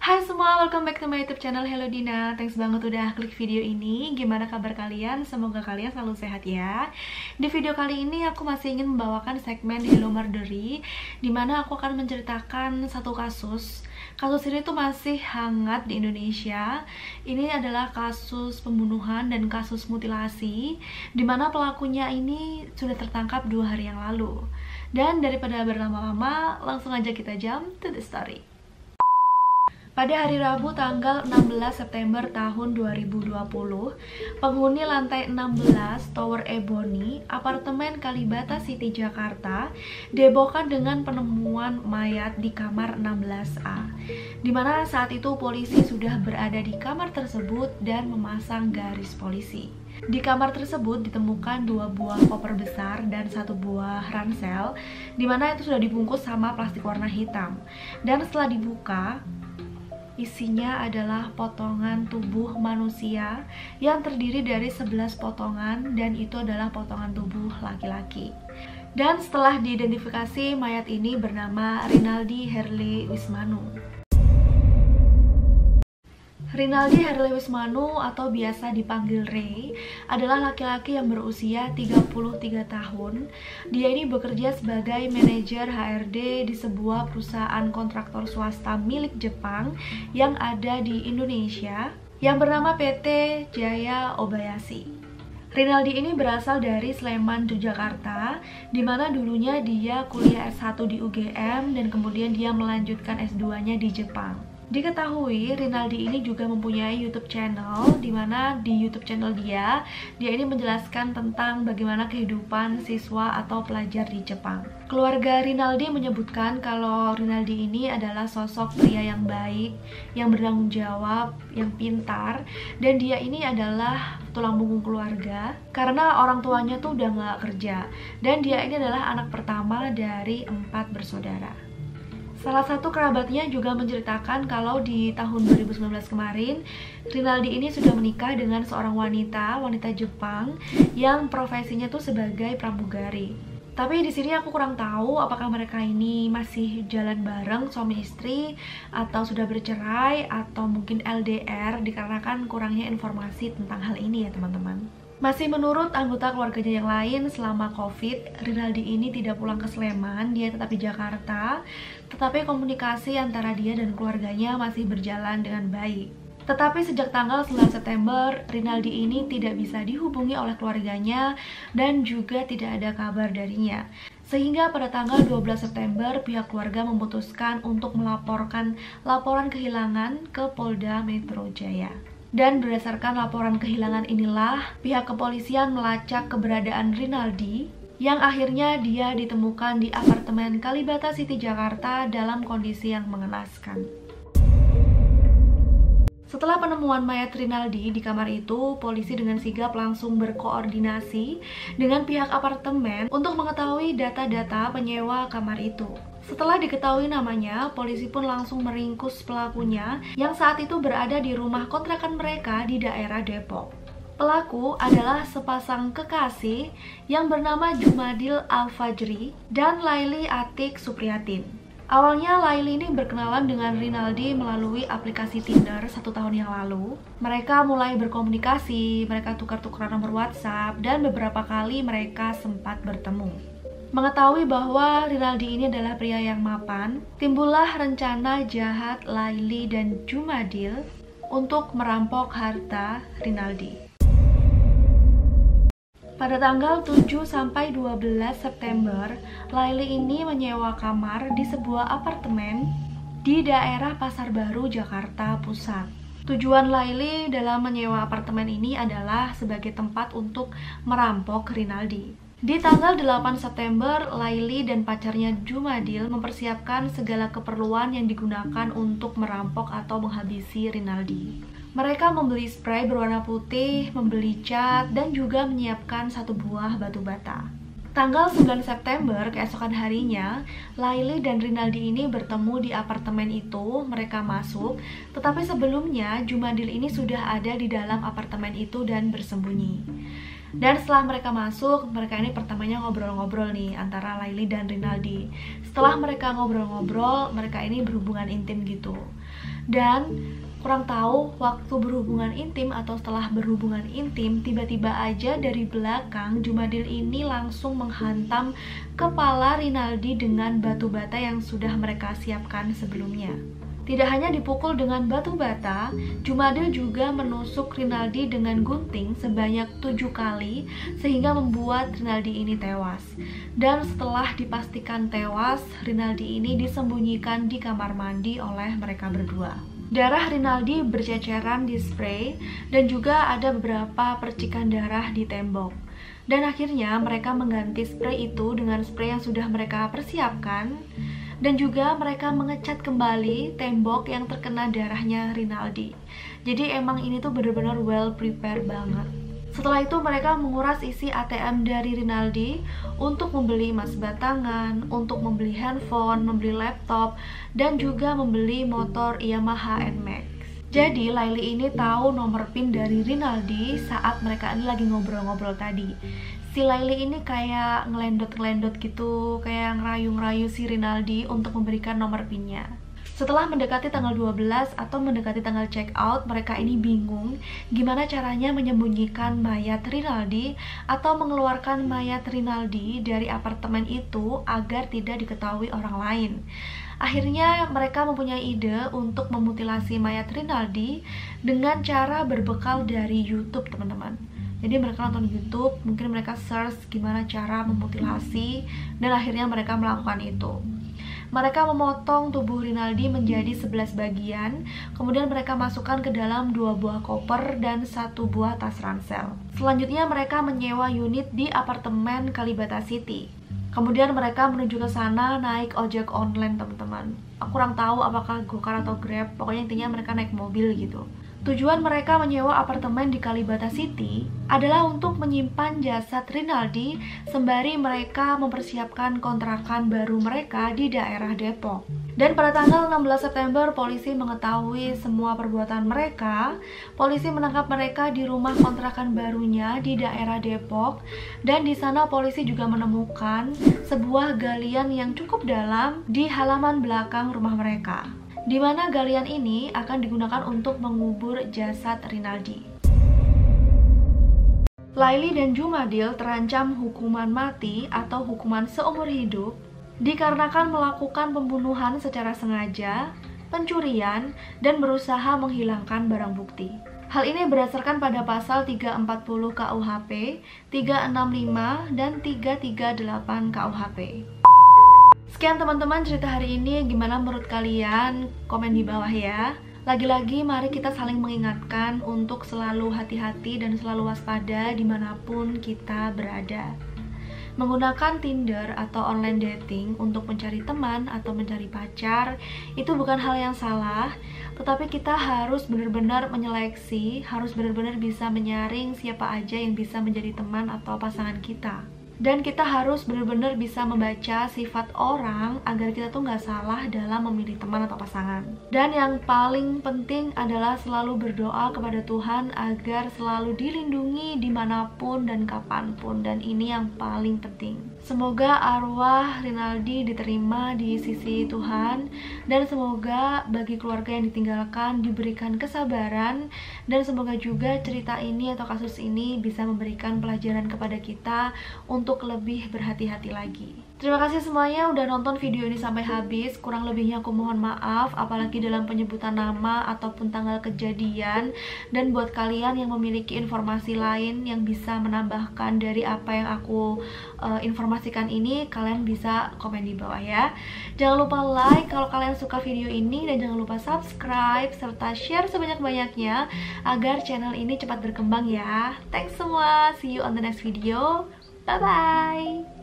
Hai semua, welcome back to my YouTube channel. Hello Dina, thanks banget udah klik video ini. Gimana kabar kalian? Semoga kalian selalu sehat ya. Di video kali ini aku masih ingin membawakan segmen Hello Murdery, dimana aku akan menceritakan satu kasus. Kasus ini tuh masih hangat di Indonesia. Ini adalah kasus pembunuhan dan kasus mutilasi, dimana pelakunya ini sudah tertangkap 2 hari yang lalu. Dan daripada berlama-lama, langsung aja kita jump to the story. Pada hari Rabu tanggal 16 September tahun 2020, penghuni lantai 16 Tower Ebony, apartemen Kalibata City, Jakarta, dihebohkan dengan penemuan mayat di kamar 16A, dimana saat itu polisi sudah berada di kamar tersebut dan memasang garis polisi. Di kamar tersebut ditemukan 2 buah koper besar dan 1 buah ransel, dimana itu sudah dibungkus sama plastik warna hitam. Dan setelah dibuka, isinya adalah potongan tubuh manusia yang terdiri dari 11 potongan, dan itu adalah potongan tubuh laki-laki. Dan setelah diidentifikasi, mayat ini bernama Rinaldi Herle Wismanu. Rinaldi Herle Wismanu atau biasa dipanggil Ray adalah laki-laki yang berusia 33 tahun. Dia ini bekerja sebagai manajer HRD di sebuah perusahaan kontraktor swasta milik Jepang yang ada di Indonesia yang bernama PT Jaya Obayashi. Rinaldi ini berasal dari Sleman, Yogyakarta, di mana dulunya dia kuliah S1 di UGM dan kemudian dia melanjutkan S2-nya di Jepang. Diketahui Rinaldi ini juga mempunyai YouTube channel, di mana di YouTube channel dia ini menjelaskan tentang bagaimana kehidupan siswa atau pelajar di Jepang. Keluarga Rinaldi menyebutkan kalau Rinaldi ini adalah sosok pria yang baik, yang bertanggung jawab, yang pintar, dan dia ini adalah tulang punggung keluarga karena orang tuanya tuh udah nggak kerja, dan dia ini adalah anak pertama dari 4 bersaudara. Salah satu kerabatnya juga menceritakan kalau di tahun 2019 kemarin, Rinaldi ini sudah menikah dengan seorang wanita Jepang yang profesinya tuh sebagai pramugari. Tapi di sini aku kurang tahu apakah mereka ini masih jalan bareng suami istri atau sudah bercerai atau mungkin LDR, dikarenakan kurangnya informasi tentang hal ini ya teman-teman. Masih menurut anggota keluarganya yang lain, selama COVID, Rinaldi ini tidak pulang ke Sleman, dia tetap di Jakarta, tetapi komunikasi antara dia dan keluarganya masih berjalan dengan baik. Tetapi sejak tanggal 9 September, Rinaldi ini tidak bisa dihubungi oleh keluarganya dan juga tidak ada kabar darinya. Sehingga pada tanggal 12 September, pihak keluarga memutuskan untuk melaporkan laporan kehilangan ke Polda Metro Jaya. Dan berdasarkan laporan kehilangan inilah, pihak kepolisian melacak keberadaan Rinaldi, yang akhirnya dia ditemukan di apartemen Kalibata City, Jakarta dalam kondisi yang mengenaskan. Setelah penemuan mayat Rinaldi di kamar itu, polisi dengan sigap langsung berkoordinasi dengan pihak apartemen untuk mengetahui data-data penyewa kamar itu. Setelah diketahui namanya, polisi pun langsung meringkus pelakunya yang saat itu berada di rumah kontrakan mereka di daerah Depok. Pelaku adalah sepasang kekasih yang bernama Jumadil Al-Fajri dan Laili Atik Supriyatin. Awalnya Laili ini berkenalan dengan Rinaldi melalui aplikasi Tinder 1 tahun yang lalu. Mereka mulai berkomunikasi, mereka tukar-tukaran nomor WhatsApp, dan beberapa kali mereka sempat bertemu. Mengetahui bahwa Rinaldi ini adalah pria yang mapan, timbullah rencana jahat Laili dan Jumadil untuk merampok harta Rinaldi. Pada tanggal 7-12 September, Laili ini menyewa kamar di sebuah apartemen di daerah Pasar Baru, Jakarta Pusat. Tujuan Laili dalam menyewa apartemen ini adalah sebagai tempat untuk merampok Rinaldi. Di tanggal 8 September, Laili dan pacarnya Jumadil mempersiapkan segala keperluan yang digunakan untuk merampok atau menghabisi Rinaldi. Mereka membeli spray berwarna putih, membeli cat, dan juga menyiapkan 1 buah batu bata. Tanggal 9 September, keesokan harinya, Laili dan Rinaldi ini bertemu di apartemen itu. Mereka masuk, tetapi sebelumnya Jumadil ini sudah ada di dalam apartemen itu dan bersembunyi. Dan setelah mereka masuk, mereka ini pertamanya ngobrol-ngobrol nih antara Laili dan Rinaldi. Setelah mereka ngobrol-ngobrol, mereka ini berhubungan intim gitu. Dan kurang tahu waktu berhubungan intim atau setelah berhubungan intim, tiba-tiba aja dari belakang Jumadil ini langsung menghantam kepala Rinaldi dengan batu bata yang sudah mereka siapkan sebelumnya. Tidak hanya dipukul dengan batu bata, Jumadil juga menusuk Rinaldi dengan gunting sebanyak 7 kali sehingga membuat Rinaldi ini tewas. Dan setelah dipastikan tewas, Rinaldi ini disembunyikan di kamar mandi oleh mereka berdua. Darah Rinaldi berceceran di spray dan juga ada beberapa percikan darah di tembok. Dan akhirnya mereka mengganti spray itu dengan spray yang sudah mereka persiapkan. Dan juga mereka mengecat kembali tembok yang terkena darahnya Rinaldi. Jadi emang ini tuh benar-benar well prepared banget. Setelah itu mereka menguras isi ATM dari Rinaldi untuk membeli emas batangan, untuk membeli handphone, membeli laptop, dan juga membeli motor Yamaha NMAX. Jadi Laili ini tahu nomor PIN dari Rinaldi saat mereka ini lagi ngobrol-ngobrol tadi. Si Laili ini kayak ngelendot-ngelendot gitu, kayak ngerayu-ngerayu si Rinaldi untuk memberikan nomor PIN-nya. Setelah mendekati tanggal 12 atau mendekati tanggal check out, mereka ini bingung gimana caranya menyembunyikan mayat Rinaldi atau mengeluarkan mayat Rinaldi dari apartemen itu agar tidak diketahui orang lain. Akhirnya mereka mempunyai ide untuk memutilasi mayat Rinaldi dengan cara berbekal dari YouTube, teman-teman. Jadi mereka nonton YouTube, mungkin mereka search gimana cara memutilasi, dan akhirnya mereka melakukan itu. Mereka memotong tubuh Rinaldi menjadi 11 bagian, kemudian mereka masukkan ke dalam 2 buah koper dan 1 buah tas ransel. Selanjutnya mereka menyewa unit di apartemen Kalibata City. Kemudian mereka menuju ke sana naik ojek online, teman-teman. Aku kurang tahu apakah Gokar atau Grab, pokoknya intinya mereka naik mobil gitu. Tujuan mereka menyewa apartemen di Kalibata City adalah untuk menyimpan jasad Rinaldi sembari mereka mempersiapkan kontrakan baru mereka di daerah Depok. Dan pada tanggal 16 September polisi mengetahui semua perbuatan mereka. Polisi menangkap mereka di rumah kontrakan barunya di daerah Depok, dan di sana polisi juga menemukan sebuah galian yang cukup dalam di halaman belakang rumah mereka, di mana galian ini akan digunakan untuk mengubur jasad Rinaldi. Laili dan Jumadil terancam hukuman mati atau hukuman seumur hidup dikarenakan melakukan pembunuhan secara sengaja, pencurian, dan berusaha menghilangkan barang bukti. Hal ini berdasarkan pada pasal 340 KUHP, 365, dan 338 KUHP. Sekian teman-teman cerita hari ini. Gimana menurut kalian? Komen di bawah ya. Lagi-lagi mari kita saling mengingatkan untuk selalu hati-hati dan selalu waspada dimanapun kita berada. Menggunakan Tinder atau online dating untuk mencari teman atau mencari pacar itu bukan hal yang salah, tetapi kita harus benar-benar menyeleksi, harus benar-benar bisa menyaring siapa aja yang bisa menjadi teman atau pasangan kita. Dan kita harus benar-benar bisa membaca sifat orang agar kita tuh nggak salah dalam memilih teman atau pasangan. Dan yang paling penting adalah selalu berdoa kepada Tuhan agar selalu dilindungi dimanapun dan kapanpun. Dan ini yang paling penting. Semoga arwah Rinaldi diterima di sisi Tuhan, dan semoga bagi keluarga yang ditinggalkan diberikan kesabaran, dan semoga juga cerita ini atau kasus ini bisa memberikan pelajaran kepada kita untuk lebih berhati-hati lagi. Terima kasih semuanya udah nonton video ini sampai habis. Kurang lebihnya aku mohon maaf, apalagi dalam penyebutan nama ataupun tanggal kejadian. Dan buat kalian yang memiliki informasi lain yang bisa menambahkan dari apa yang aku informasikan ini, kalian bisa komen di bawah ya. Jangan lupa like kalau kalian suka video ini, dan jangan lupa subscribe serta share sebanyak-banyaknya agar channel ini cepat berkembang ya. Thanks semua, see you on the next video. Bye bye.